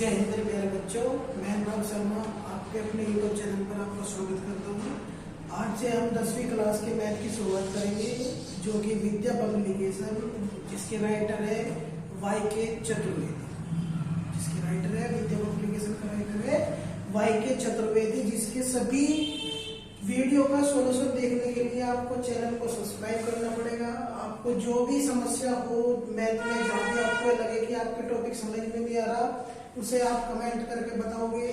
जय हिंद मेरे प्यारे बच्चों, मैं अनुराग शर्मा आपके अपने यूट्यूब चैनल पर आपका स्वागत करता हूँ। आज से हम 10वीं क्लास के मैथ की शुरुआत करेंगे, जो कि विद्या पब्लिकेशन, जिसके राइटर है वाई.के. चतुर्वेदी। जिसके राइटर है विद्या पब्लिकेशन का राइटर है वाई.के. चतुर्वेदी। जिसके सभी वीडियो का सॉल्यूशन देखने के लिए आपको चैनल को सब्सक्राइब करना पड़ेगा। आपको जो भी समस्या हो मैथ में, जहाँ भी आपको लगे कि आपके टॉपिक समझ में नहीं आ रहा, उसे आप कमेंट करके बताओगे।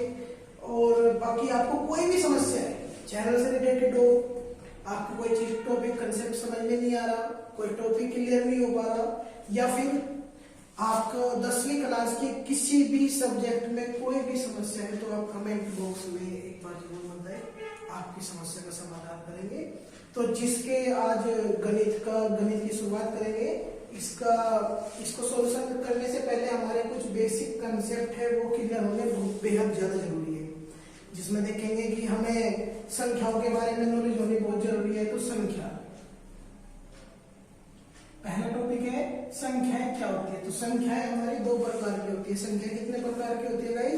और बाकी आपको कोई भी समस्या है, चैनल से रिलेटेड हो, आपको कोई चीज टॉपिक कंसेप्ट समझ में नहीं आ रहा, कोई टॉपिक क्लियर नहीं हो पा रहा, या फिर आपको 10वीं क्लास के किसी भी सब्जेक्ट में कोई भी समस्या है, तो आप कमेंट बॉक्स में एक बार जरूर बताएं, आपकी समस्या का समाधान करेंगे। तो जिसके आज गणित की शुरुआत करेंगे, इसको सॉल्यूशन करने से पहले हमारे कुछ बेसिक कंसेप्ट है वो क्लियर होने बेहद ज्यादा जरूरी है। जिसमें देखेंगे कि हमें संख्याओं के बारे में नॉलेज होनी बहुत जरूरी है। तो संख्या, पहला टॉपिक है संख्याएं क्या होती है। तो संख्याएं हमारी दो प्रकार की होती है। संख्या कितने प्रकार की होती है भाई?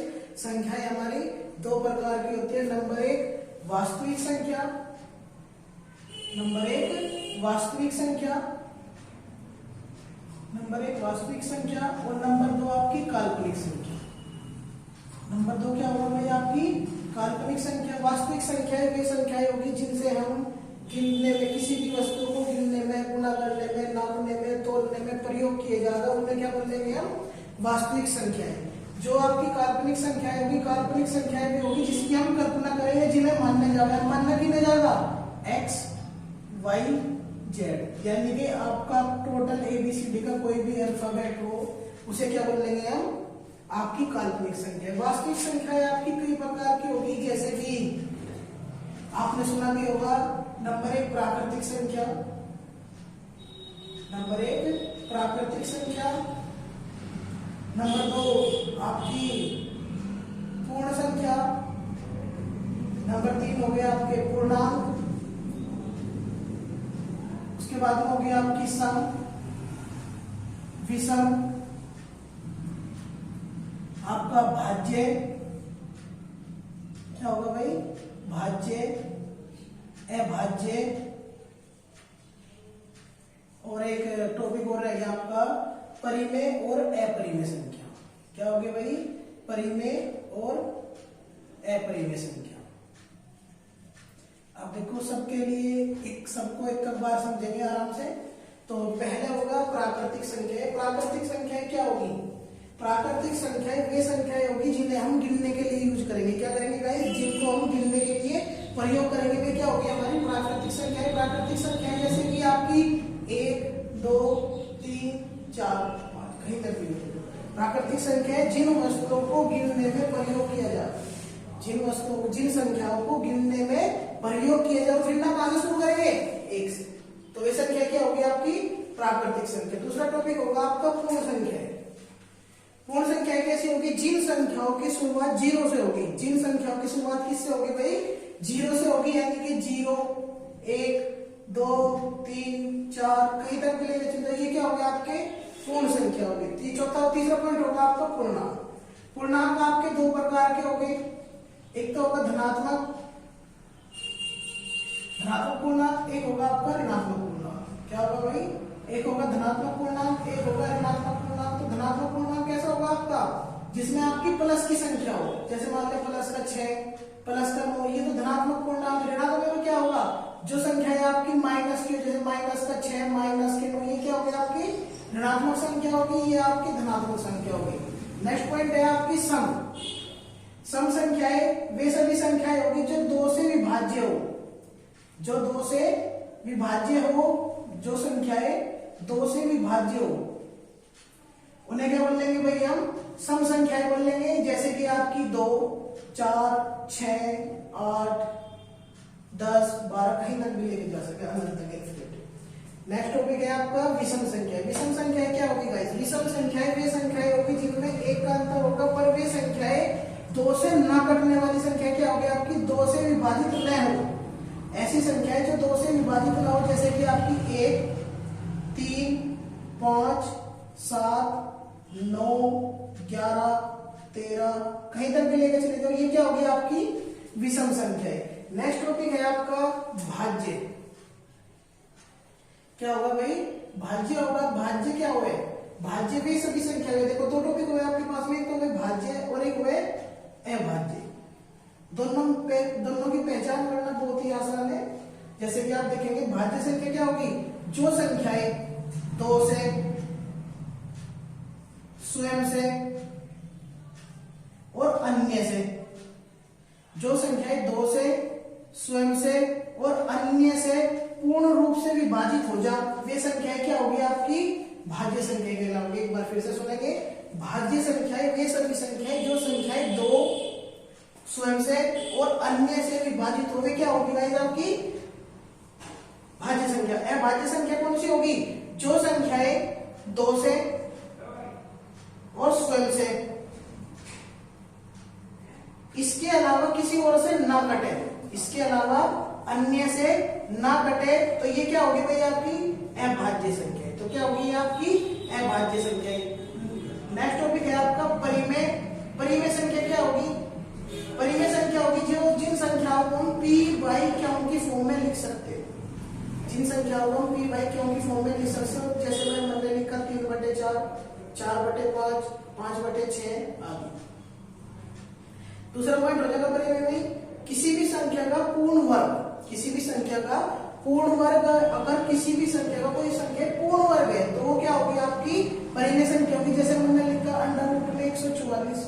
संख्याएं हमारी दो प्रकार की होती है। नंबर एक वास्तविक संख्या, नंबर एक वास्तविक संख्या और नंबर दो आपकी काल्पनिक संख्या। नंबर दो क्या होगा भाई? आपकी काल्पनिक संख्या। वास्तविक संख्याएं वे संख्याएं होगी जिनसे हम गिनने में, किसी भी वस्तु को गिनने में, गुणा करने में, नापने में, तोलने में प्रयोग किए जाएगा, उन्हें क्या बोलेंगे हम? वास्तविक संख्याएं। जो आपकी काल्पनिक संख्याएं होगी, काल्पनिक संख्याएं भी होगी जिसकी हम कल्पना करेंगे, जिन्हें मानने जाएगा। मानना किन्हें जाएगा? एक्स, वाई, जेड, यानी कि आपका टोटल ABCD का कोई भी अल्फाबेट हो, उसे क्या बोलेंगे हम? आपकी काल्पनिक संख्या। वास्तविक संख्याएं आपकी कई प्रकार की होगी, जैसे कि आपने सुना भी होगा, नंबर एक प्राकृतिक संख्या, नंबर एक प्राकृतिक संख्या, नंबर दो आपकी पूर्ण संख्या, नंबर तीन हो गया आपके पूर्णांक, उसके बाद में हो गया आपकी सम, विषम, आपका भाज्य, क्या होगा भाई? भाज्य, अभाज्य, और एक टॉपिक और रहेगा आपका परिमेय और अपरिमेय संख्या। क्या हो गया भाई? परिमेय और अपरिमेय संख्या। अब देखो सबके लिए सबको एक बार समझेंगे आराम से। तो पहले होगा प्राकृतिक संख्या। प्राकृतिक संख्याएं क्या होगी? प्राकृतिक संख्याएं वे संख्याएं होगी जिन्हें हम गिनने के लिए यूज करेंगे। क्या करेंगे गाइस? जिनको हम गिनने के लिए प्रयोग करेंगे, वे क्या होगी? हमारी प्राकृतिक संख्याएं। प्राकृतिक संख्याएं जैसे कि आपकी 1, 2, 3, 4, 5, कहीं तक भी। प्राकृतिक संख्याएं जिन वस्तुओं को गिनने में प्रयोग किया जाए, जिन संख्याओं को गिनने में प्रयोग किया जाए, फिर ना कहां से शुरू करेंगे? 1 से। तो वे संख्या क्या होगी? आपकी प्राकृतिक संख्या। दूसरा टॉपिक होगा आपका पूर्ण संख्या। पूर्ण संख्या कैसी होगी? जिन संख्याओं की शुरुआत 0 से होगी। जिन संख्याओं की शुरुआत किससे होगी भाई? 0 से होगी, यानी कि 0, 1, 2, 3, 4 कहीं तक के लिए चलते। ये क्या होगा? आपके पूर्ण संख्या होगी। चौथा तीसरा पॉइंट होगा आपका पूर्णांक। पूर्णांक आपके दो प्रकार के होंगे। एक तो होगा धनात्मक पूर्णांक, एक होगा आपका ऋणात्मक पूर्णांक। क्या होगा भाई? एक होगा धनात्मक पूर्णांक, एक होगा ऋणात्मक पूर्णांक। तो धनात्मक पूर्णांक कैसा होगा आपका? जिसमें आपकी प्लस की संख्या हो, जैसे मान लो प्लस का 6, प्लस का 9, ये तो धनात्मक पूर्णांक। ऋणात्मक में क्या होगा? जो संख्या है आपकी माइनस की, जैसे माइनस का 6, माइनस के 9, ये क्या होगी? आपकी ऋणात्मक संख्या होगी, ये आपकी धनात्मक संख्या होगी। नेक्स्ट पॉइंट है आपकी सम। सम संख्याएं वे सभी संख्याएं होगी जो 2 से विभाज्य हो। जो 2 से विभाज्य हो, जो संख्याएं 2 से विभाज्य हो, उन्हें क्या बोल लेंगे भाई? हम सम संख्याएं बोल लेंगे। जैसे कि आपकी 2, 4, 6, 8, 10, 12 कहीं तक भी लेके जा सकते हैं। नेक्स्ट टॉपिक है आपका विषम संख्या। विषम संख्याएं क्या होगी गाइस? विषम संख्याएं वे संख्याएं होगी जिनमें एक का अंतर होगा, पर वे संख्याएं 2 से ना कटने वाली संख्या क्या होगी? आपकी 2 से विभाजित न हो। ऐसी संख्याएं जो 2 से विभाजित ना हो, जैसे कि आपकी 1, 3, 5, 7, 9, 11, 13 कहीं तक भी लेकर चले जाओ, ये क्या होगी आपकी विषम संख्या है। नेक्स्ट टॉपिक है आपका भाज्य। क्या होगा भाई, भाज्य होगा। भाज्य क्या हुए, भाज्य वे सभी संख्या है। देखो दो टॉपिक हुए आपके पास में, एक तो हुए भाज्य और एक हुए अभाज्य। दोनों की पहचान करना बहुत ही आसान है। जैसे कि आप देखेंगे भाज्य संख्या क्या होगी, जो संख्याएं 2 से, स्वयं से और अन्य से, जो संख्याएं 2 से, स्वयं से और अन्य से पूर्ण रूप से विभाजित हो जा, वे संख्याएं क्या होगी आपकी भाज्य संख्या कहलाओगी। एक बार फिर से सुनेंगे, भाज्य संख्याएं वे सभी संख्याएं जो संख्याएं 2 स्वयं से और अन्य से विभाजित हो, वे क्या होगी गाइस आपकी भाज्य संख्या। अभाज्य संख्या कौन सी होगी, जो संख्याएं 2 से और स्वयं से, इसके अलावा किसी और से ना कटे, इसके अलावा अन्य से ना कटे, तो ये क्या होगी भाई आपकी अभाज्य संख्या। तो क्या होगी आपकी अभाज्य संख्या। नेक्स्ट टॉपिक है आपका परिमेय। परिमेय संख्या क्या होगी, परिमेय संख्या होगी जो जिन संख्याओं को हम p बाई क्यों की फॉर्म में लिख सकते हैं, जिन संख्याओं को हम p बाई क्यों की फॉर्म में लिख सकते हैं। जैसे मैंने लिखा 3/4, 4/5, 5/6 आदि। दूसरा पॉइंट हो जाएगा परिमेय में किसी भी संख्या का पूर्ण वर्ग, किसी भी संख्या का पूर्ण वर्ग, अगर किसी भी संख्या का कोई संख्या पूर्ण वर्ग है तो वो क्या होगी आपकी परिमेय संख्या होगी। जैसे मैंने लिखा अंडर रूट में 144,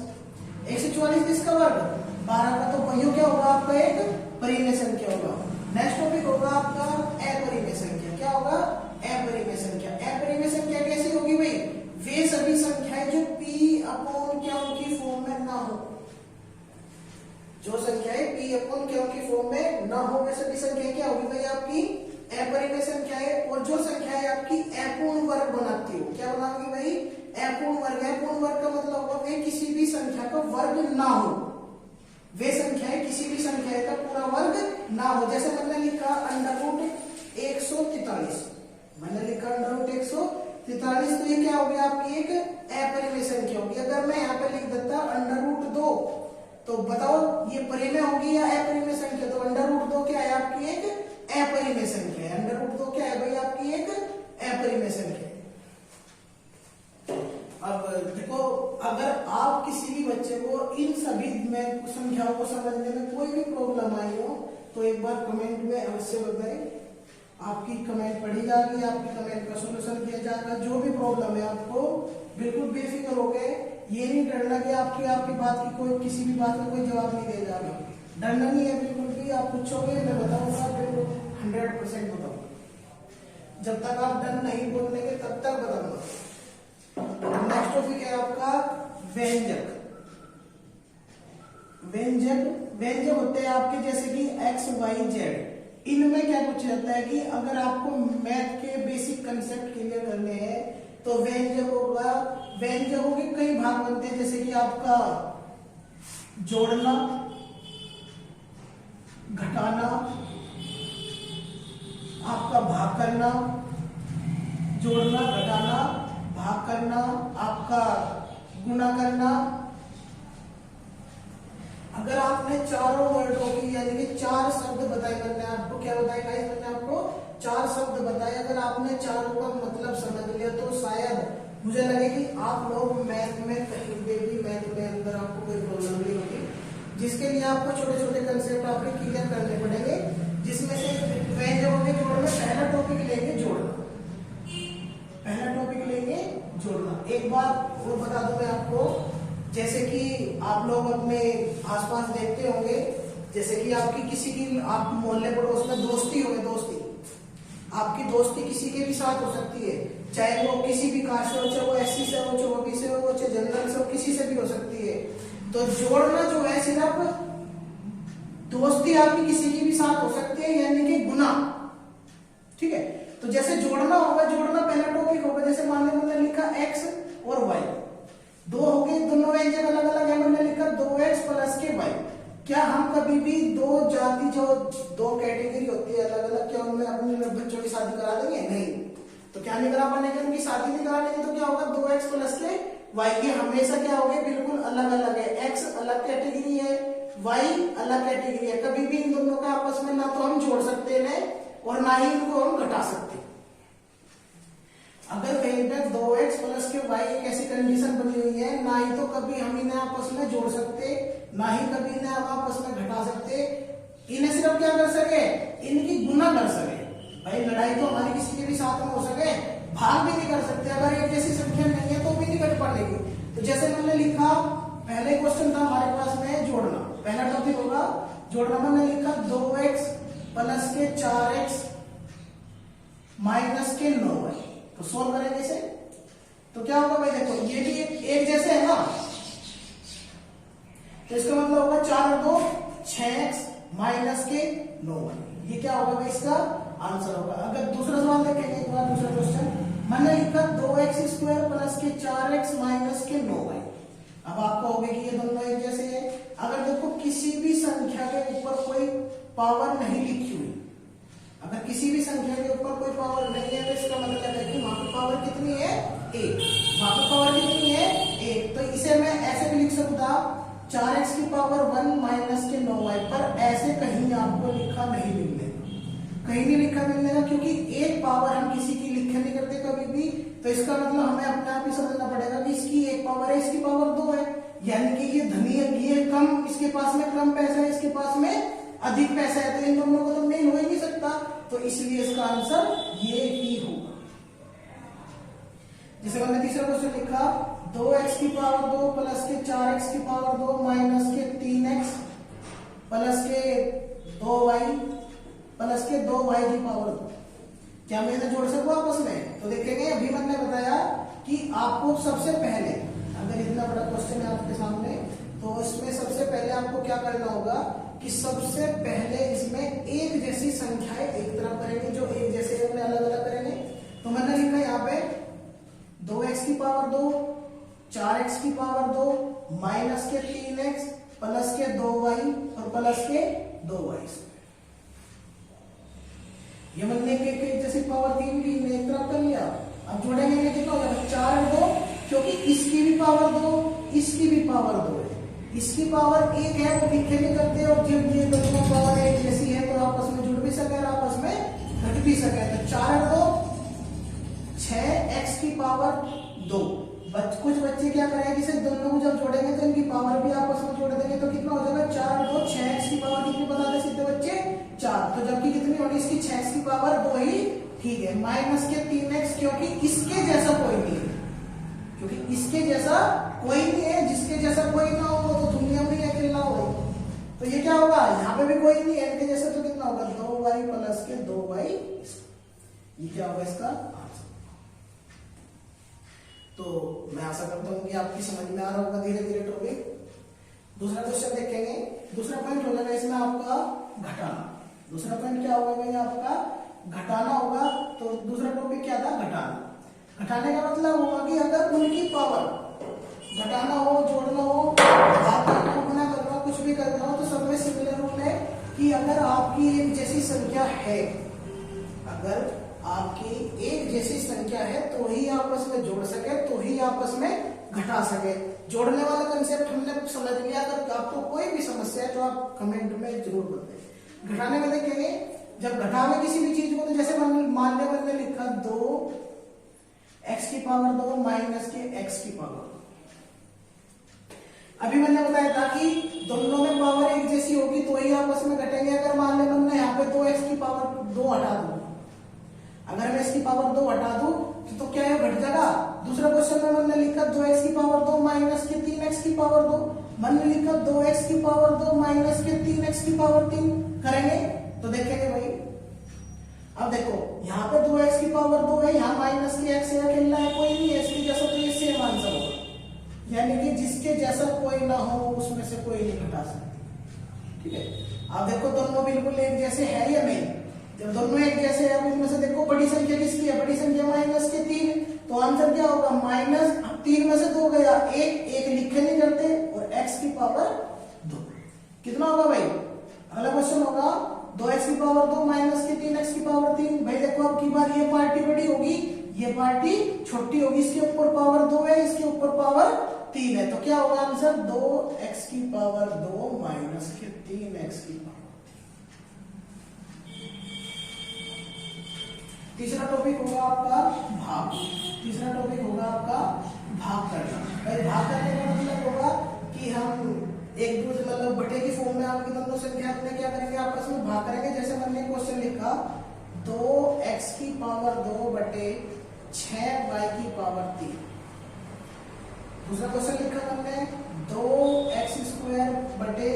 144 किसका वर्ग 12 का, तो वही क्या होगा आपका एक परिमेय संख्या होगा। नेक्स्ट टॉपिक होगा आपका अपरिमेय संख्या। क्या होगा अपरिमेय संख्या। अपरिमेय संख्या कैसी होगी भाई, वे सभी संख्याएं जो p/q की फॉर्म में ना हो, जो संख्याएं p/q की फॉर्म में ना हो, वे सभी संख्याएं क्या होगी भाई आपकी अपरिमेय संख्याएं। और जो संख्याएं आपकी अपूर्ण वर्ग बनाती हो, क्या बनाओगी भाई अपूर्ण वर्ग। अपूर्ण वर्ग का मतलब होगा वे किसी भी संख्या का वर्ग ना हो, वे संख्याएं किसी भी संख्या का पूरा वर्ग ना हो। जैसे मैंने लिखा अंडर रूट 143, मैंने लिखा अंडर रूट 143, तो ये क्या होगी आपकी एक अपरिमेय संख्या होगी। अगर मैं यहाँ पे लिख देता अंडर रूट 2, तो बताओ ये परिमेय होगी या अपरिमेय संख्या। तो अंडर रूट 2 क्या है आपकी एक अपरिमेय संख्या है। अंडर रूट 2 क्या है भाई आपकी एक अपरिमेय संख्या है। अब देखो, अगर आप किसी भी बच्चे को इन सभी में संख्याओं को समझने में कोई भी प्रॉब्लम आई हो तो एक बार कमेंट में अवश्य बताएं। आपकी कमेंट पढ़ी जाएगी, आपकी कमेंट का सॉल्यूशन किया जाएगा। जो भी प्रॉब्लम है आपको बिल्कुल बेफिक्र हो गए, ये नहीं डरना कि आपकी बात की कोई किसी भी बात का कोई जवाब नहीं दे जाएगा, डरना नहीं है बिल्कुल भी। आप पूछोगे मैं बताऊंगा, बिल्कुल 100% बताऊंगा। जब तक आप डर नहीं बोलेंगे तब तक बताऊंगा। नेक्स्ट टॉपिक है आपका व्यंजक। व्यंजक होते हैं आपके जैसे कि x, y, z। इनमें क्या कुछ रहता है कि अगर आपको मैथ के बेसिक कंसेप्ट क्लियर करने हैं तो व्यंजकों के कई भाग बनते हैं। जैसे कि आपका जोड़ना, घटाना, आपका भाग करना, जोड़ना, घटाना, भाग करना, आपका गुणा करना। अगर आपने चारों वर्डों की यानी कि 4 शब्द बताए, मैंने आपको क्या बताया गाइस, मैंने आपको 4 शब्द बताए। अगर आपने चारों का मतलब समझ लिया तो शायद मुझे लगे कि आप लोग मैथ में कहीं पे भी मैथ में अंदर आपको कोई प्रॉब्लम नहीं होगी। जिसके लिए आपको छोटे छोटे कंसेप्ट आपके क्लियर करने पड़ेंगे, जिसमें से व्यंजकों के जोड़ में पहला टॉपिक लेंगे जोड़ना। पहला टॉपिक लेंगे जोड़ना। एक बात वो बता दूं मैं आपको, जैसे कि आप लोग अपने आसपास देखते होंगे, जैसे कि आपकी किसी की आप मोहल्ले पड़ोस में दोस्ती होगी, दोस्ती आपकी दोस्ती किसी के भी साथ हो सकती है, चाहे वो किसी भी कास्ट से हो, चाहे वो एससी से हो, चाहे ओबीसी से हो, चाहे जनरल से हो, किसी से भी हो सकती है। तो जोड़ना जो है सिर्फ दोस्ती आपकी किसी की भी साथ हो सकती है, यानी कि गुना। ठीक है, तो जैसे जोड़ना होगा, जोड़ना पहला टॉपिक होगा। जैसे मान लो मैंने लिखा x और y, दो हो गए, दोनों व्यंजक अलग अलग है। मैंने लिखा 2x प्लस के y। क्या हम कभी भी दो जाति जो दो कैटेगरी होती है अलग अलग, क्या उनमें अपने बच्चों की शादी करा देंगे? नहीं। तो क्या नहीं करा पाएंगे, उनकी शादी नहीं करा लेंगे तो क्या होगा 2x प्लस के y ये हमेशा क्या हो गए, बिल्कुल अलग अलग है। x अलग कैटेगरी है, y अलग कैटेगरी है। कभी भी इन दोनों का आपस में ना तो हम जोड़ सकते हैं और ना ही इनको हम घटा सकते। अगर कहीं पे 2x प्लस के y एक ऐसी कंडीशन बनी हुई है, ना ही तो कभी हम इन्हें आपस में जोड़ सकते, ना ही कभी इन्हें हम आपस में घटा सकते। इन्हें सिर्फ क्या कर सके, इनकी गुना कर सके। भाई लड़ाई तो हमारी किसी के भी साथ में हो सके, भाग भी नहीं कर सकते। अगर एक जैसी संख्या नहीं है तो भी नहीं घट पाएगी। तो जैसे मैंने लिखा, पहले क्वेश्चन था हमारे पास में जोड़ना, पहला टॉपिक होगा जोड़ना। मैंने लिखा 2x प्लस के 4x माइनस के 9y। तो सोल्व करेंगे इसे, तो क्या होगा भाई, देखो ये भी एक जैसे है ना, तो इसका मतलब होगा 4 और 2 6x माइनस के 9y। ये क्या होगा भाई, इसका आंसर होगा। अगर दूसरा सवाल देखेंगे एक बार, दूसरा क्वेश्चन मैंने लिखा 2x स्क्वायर प्लस के 4x माइनस के 9y। अब आपको होगा कि ये दोनों एक जैसे है। अगर देखो किसी भी संख्या के ऊपर कोई पावर नहीं लिखी हुई, अगर किसी भी संख्या के ऊपर कोई पावर नहीं है, तो इसका मतलब है कि वहां पर पावर कितनी है, 1। वहां पर पावर कितनी है, 1। तो इसे मैं ऐसे भी लिख सकता 4x की पावर 1 माइनस के 9y। पर ऐसे कहीं आपको लिखा नहीं मिलने, कहीं नहीं लिखा मिलने का, क्योंकि एक पावर हम किसी की लिखे नहीं करते कभी भी। तो इसका मतलब हमें अपने आप ही समझना पड़ेगा कि इसकी एक पावर है, इसकी पावर 2 है, यानी कि ये धनी है, ये कम, इसके पास में कम पैसा है, इसके पास में अधिक पैसा है। तो इन दोनों को तो मेल हो ही नहीं सकता, तो इसलिए इसका आंसर ये ही होगा। जैसे मैंने तीसरा क्वेश्चन लिखा 2x की पावर 2 प्लस के 4x की पावर 2 माइनस के 3x प्लस के 2y प्लस के 2y की पावर 2। क्या मैं इन्हें जोड़ सकूं आपस में? तो देखेंगे, अभी मैंने बताया कि आपको सबसे पहले, अगर इतना बड़ा क्वेश्चन है आपके सामने, तो इसमें सबसे पहले आपको क्या करना होगा कि सबसे पहले इसमें एक जैसी संख्याएं एक तरफ करेंगे, जो एक जैसे अपने अलग अलग करेंगे। तो मैंने लिखा यहाँ पे 2x की पावर 2, 4x की पावर 2 माइनस के 3x प्लस के 2y और प्लस के 2y। ये मैंने एक जैसी पावर 3 भी एक तरफ कर लिया। अब जोड़ेंगे कितना हो जाएगा, 4 और 2, क्योंकि इसकी भी पावर 2, इसकी भी पावर 2 है। इसकी पावर 1 है, वो लिखे नहीं करते, और जब ये दोनों पावर एक जैसी है तो आपस में जुड़ भी सके और आपस में घट भी सके। तो 4 और 2 6x की पावर 2। कुछ बच्चे क्या करेंगे, इसे दोनों को जब जोड़ेंगे तो इनकी पावर भी आपस में जोड़ देंगे, तो कितना हो जाएगा 4 और 2 6x की पावर कितनी बता दे सीधे बच्चे, 4। तो जबकि कितनी होगी इसकी 6x की पावर 2 ही ठीक है। माइनस के 3x, क्योंकि इसके जैसा कोई नहीं है, क्योंकि इसके जैसा कोई नहीं है। जिसके जैसा कोई ना हो वो तो दुनिया में अकेला हो। तो ये क्या होगा, यहाँ पे भी कोई नहीं है इनके जैसा, तो कितना होगा 2y प्लस के 2y। ये क्या होगा इसका आंसर। तो मैं आशा करता हूँ कि आपकी समझ में आ रहा होगा धीरे धीरे टॉपिक। दूसरा क्वेश्चन देखेंगे। दूसरा पॉइंट हो जाएगा इसमें आपका घटाना। दूसरा पॉइंट क्या होगा भाई, आपका घटाना होगा। तो दूसरा टॉपिक क्या था, घटाना। घटाने का मतलब होगा कि अगर उनकी पावर, घटाना हो, जोड़ना हो, भाग करना हो, गुणा करना हो, कुछ भी करना हो, तो सब में सिमिलर रूल है कि अगर आपकी एक जैसी संख्या है, अगर आपकी एक जैसी संख्या है तो ही आपस में जोड़ सके, तो ही आपस में घटा सके। जोड़ने वाला कंसेप्ट हमने समझ लिया। अगर आपको कोई भी समस्या है तो आप कमेंट में जरूर बताएं। घटाने में देखेंगे, जब घटावे किसी भी चीज को, तो जैसे मान लिया मैंने लिखा 2x की पावर 2 माइनस के x की पावर 2। अभी मैंने बताया था कि दोनों में पावर एक जैसी होगी तो ही आपस में घटेंगे। अगर मान ले मैंने यहाँ पे 2x की पावर 2 हटा दूं, अगर मैं इसकी पावर 2 हटा दूं तो क्या है, घट जाएगा। दूसरा क्वेश्चन में मैंने लिखा 2x की पावर 2 माइनस के 3x की पावर 2। मैंने लिखा 2x की पावर 2 माइनस के 3x की पावर 3। करेंगे तो देखेंगे भाई, अब देखो यहाँ पे 2x की पावर 2 है, यहाँ माइनस के x है, अकेला है, कोई नहीं है इसके जैसा, तो ये सेम आंसर होगा। यानी कि जिसके जैसा कोई ना हो उसमें से कोई नहीं घटा सकते। ठीक है, आप देखो दोनों बिल्कुल एक जैसे है या नहीं। जब दोनों एक जैसे हैं, इनमें से देखो बड़ी संख्या किसकी है, बड़ी संख्या माइनस के 3, तो आंसर क्या होगा, माइनस 3 में से 2 गया, एक लिखे नहीं करते, और x की पावर 2 कितना होगा भाई। अगला क्वेश्चन होगा 2x की पावर 2 माइनस के 3x की पावर 3। भाई देखो अब की बार ये पार्टी बड़ी होगी, ये पार्टी छोटी होगी, इसके ऊपर पावर 2 है, इसके ऊपर पावर 3 है, तो क्या होगा आंसर 2x की पावर 2 माइनस के 3x की पावर। तीसरा टॉपिक होगा आपका भाग। तीसरा टॉपिक होगा आपका भाग करना। भाई भाग करने का मतलब होगा कि हम एक दूसरे मतलब बटे की फॉर्म में आपकी दोनों संख्या अपने क्या करेंगे आपस में भाग करेंगे। जैसे मैंने क्वेश्चन लिखा 2x की पावर 2 बटे 6y की पावर 3। दूसरा क्वेश्चन लिखा हमने 2x स्क्वायर बटे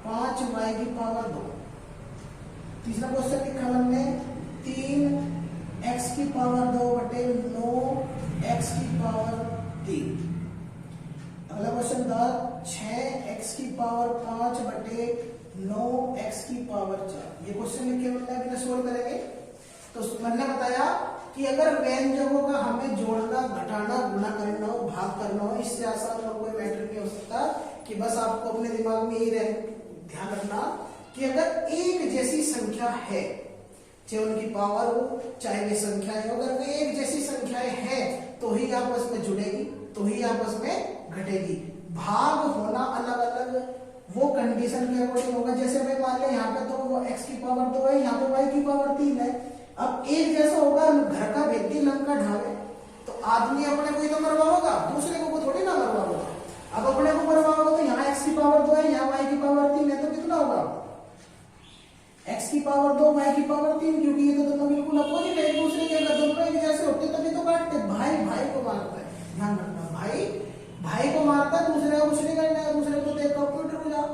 5y की पावर 2। तीसरा क्वेश्चन लिखा हमने 3x की पावर 2 बटे 9x की पावर 3। अगला क्वेश्चन था 6x की पावर 5 बटे 9x की पावर 4। ये क्वेश्चन लिखे मतलब अभी सोल्व करेंगे। तो मैंने बताया कि अगर व्यंजकों का हमें जोड़ना, घटाना, गुणा करना हो, भाग करना हो, इससे आसान और कोई मैटर नहीं हो सकता। कि बस आपको अपने दिमाग में ये ध्यान रखना कि अगर एक जैसी संख्या है, चाहे उनकी पावर हो चाहे वे संख्याएं हो, अगर वे एक जैसी संख्याएं हैं तो ही आपस में जुड़ेगी, तो ही आपस में घटेगी। भाग होना अलग अलग वो कंडीशन के अकॉर्डिंग होगा। जैसे भाई मान लिया यहाँ पे तो x की पावर 2 है, यहाँ पे y की पावर 3 है। अब एक जैसा होगा, घर का व्यक्ति लंका ढावे, तो आदमी अपने को ही तो मरवाओगा, दूसरे को थोड़ी ना मरवाओगा। अब अपने को मरवाओगा तो यहाँ x की पावर 2 है, यहाँ y की पावर 3 है, तो कितना होगा x की पावर 2 y की पावर 3, क्योंकि ये तो दोनों बिल्कुल अपोजिट है एक दूसरे के। अगर दोनों एक जैसे होते तभी तो काटते। भाई भाई को मारता है, ध्यान रखना, भाई भाई को मारता है, दूसरे को कुछ नहीं करना है, दूसरे को देख कंप्यूटर हो जाओ।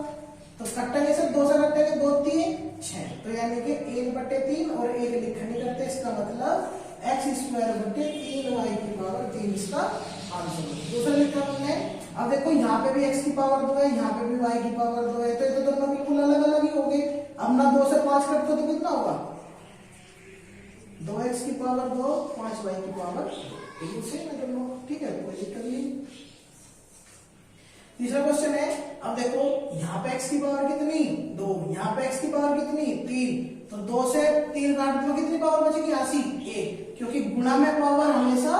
तो कट्टे से 2 से कट्टे के 2 3 6, तो यानी कि 1/3 और 1 लिखा नहीं करते। इसका मतलब x स्क्वायर बटे 3y की पावर 3 इसका आंसर है। दूसरा लिखा हमने, अब देखो यहाँ पे भी x की पावर 2 है, यहाँ पे भी y की पावर 2 है, तो ये तो दोनों बिल्कुल अलग अलग ही हो गए। अब ना 2 से 5 कटते तो कितना होगा 2x की पावर 2 5y की पावर 2, सेम है दोनों, ठीक है, कोई दिक्कत नहीं। तीसरा क्वेश्चन है, अब देखो यहाँ पे x की पावर कितनी 2, यहाँ पे x की पावर कितनी 3, तो 2 से 3 काट दो, कितनी पावर बचेगी 80 1, क्योंकि गुणा में पावर हमेशा,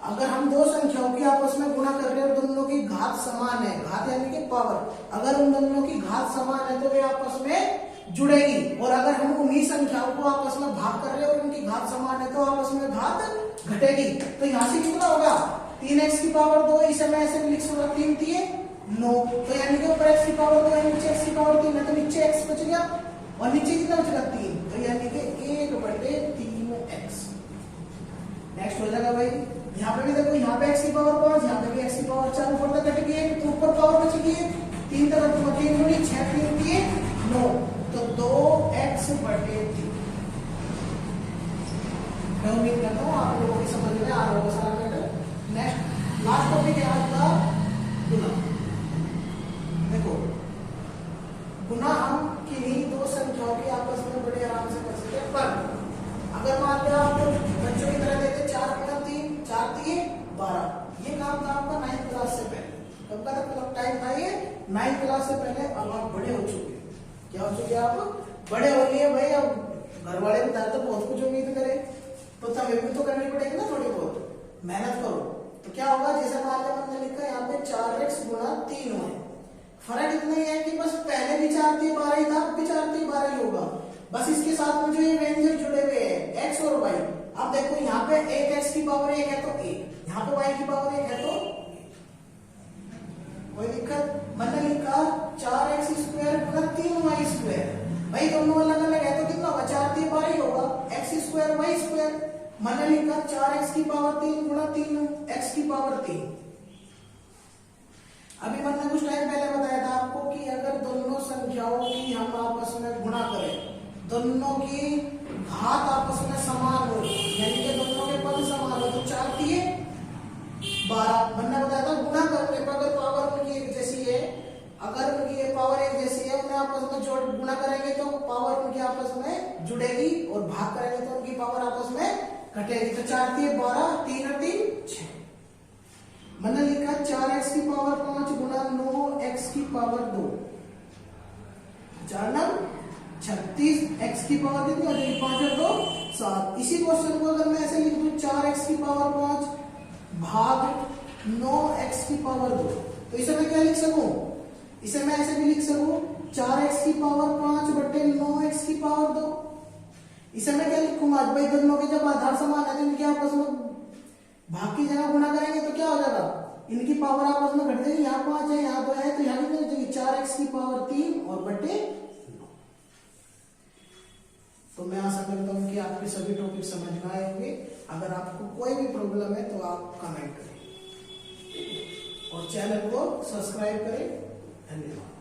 अगर हम दो संख्याओं की आपस में गुणा कर रहे हैं और दोनों की घात समान है, घात यानी कि पावर, अगर उन दोनों की घात समान है तो वे आपस में जुड़ेगी। और अगर हम उन्हीं संख्याओं को आपस में भाग कर रहे हैं और उनकी घात समान है तो आपस में घात घटेगी। तो यहाँ से कितना होगा 3x की पावर 2, इसे मैं ऐसे लिख सकता 3 3 9, तो यानी कि ऊपर x की पावर 2 है, नीचे x की पावर 3 है, तो नीचे x बच गया और नीचे कितना बचेगा 3, तो यानी कि 1/3x। नेक्स्ट हो जाएगा भाई, यहाँ पे भी देखो, यहाँ पे x की पावर 5, यहाँ पे भी x की पावर 4, ऊपर तक कट गई, तो ऊपर पावर बचेगी 3 तरफ 3 गुनी 6 3 3 9, तो 2x/3। मैं उम्मीद करता हूँ आप लोगों की समझ में आ रहा होगा सारा मैटर। नेक्स्ट लास्ट टॉपिक है आपका गुना। देखो गुना हम किन्हीं दो संख्याओं के आपस में बड़े आराम से कर सकते हैं, पर अगर मान लिया आप बच्चों की तरह देते 4 गुना 3 4 3 12, ये काम था आपका 9th क्लास से पहले। कब का तक टाइम था ये 9th क्लास से पहले। अब आप बड़े हो चुके, क्या हो चुके आप बड़े हो गए भाई। अब घर वाले बता तो बहुत कुछ उम्मीद करे, तो तब भी तो करनी पड़ेगी ना, थोड़ी बहुत मेहनत करो। तो क्या होगा, जैसे मान लिया हमने लिखा यहाँ पे 4x गुना 3 है, फर्क इतना ही है कि बस पहले भी 4 3 12 ही था, अब भी 4 3 12 ही होगा। बस इसके साथ में जो ये व्यंजक जुड़े हुए हैं x और y। अब देखो यहाँ पे एक x की पावर 1 है तो 1, यहाँ पे y की पावर 1 है तो कोई दिक्कत। मैंने लिखा 4x स्क्वायर गुना 3y स्क्वायर, भाई दोनों अलग अलग है तो कितना होगा 4 3 12 ही होगा, x स्क्वायर y स्क्वायर। मैंने लिखा 4x की पावर 3 गुना 3x की पावर 3। अभी मैंने कुछ टाइम पहले बताया था आपको कि अगर दोनों संख्याओं की हम आपस में गुणा करें, दोनों की घात आपस में समान हो, यानी कि दोनों के पद समान हो, तो 4 3 12। मैंने बताया था गुणा करने पर अगर पावर उनकी एक जैसी है, अगर उनकी ये पावर एक जैसी है, उन्हें आपस में जोड़ गुणा करेंगे तो पावर उनकी आपस में जुड़ेगी, और भाग करेंगे तो उनकी पावर आपस में घटेगी। तो 4 3 12 3 और 3 6। मैंने लिखा 4x की पावर 5 गुना 9x की पावर 2, 4 9 36, x की पावर कितनी हो जाएगी 5 और 2 7। इसी क्वेश्चन को अगर मैं ऐसे लिख दूं 4x की पावर 5 भाग 9x की पावर 2, तो इसे मैं क्या लिख सकूं? इसे मैं ऐसे भी लिख सकूं 4x की पावर 5 बटे 9x की पावर 2। इसे मैं क्या लिखूंगा? भाई दोनों के जब आधार समान है तो इनके आपस में भाग की जगह गुणा करेंगे तो क्या हो जाएगा? इनकी पावर आपस में घट जाएगी। यहाँ 5 है, यहाँ 2 है, तो यहाँ भी मिल जाएगी 4x की पावर 3 और बटे 9। तो मैं आशा करता हूँ कि आपके सभी टॉपिक समझ में आए होंगे। अगर आपको कोई भी प्रॉब्लम है तो आप कमेंट करें और चैनल को सब्सक्राइब करें। धन्यवाद।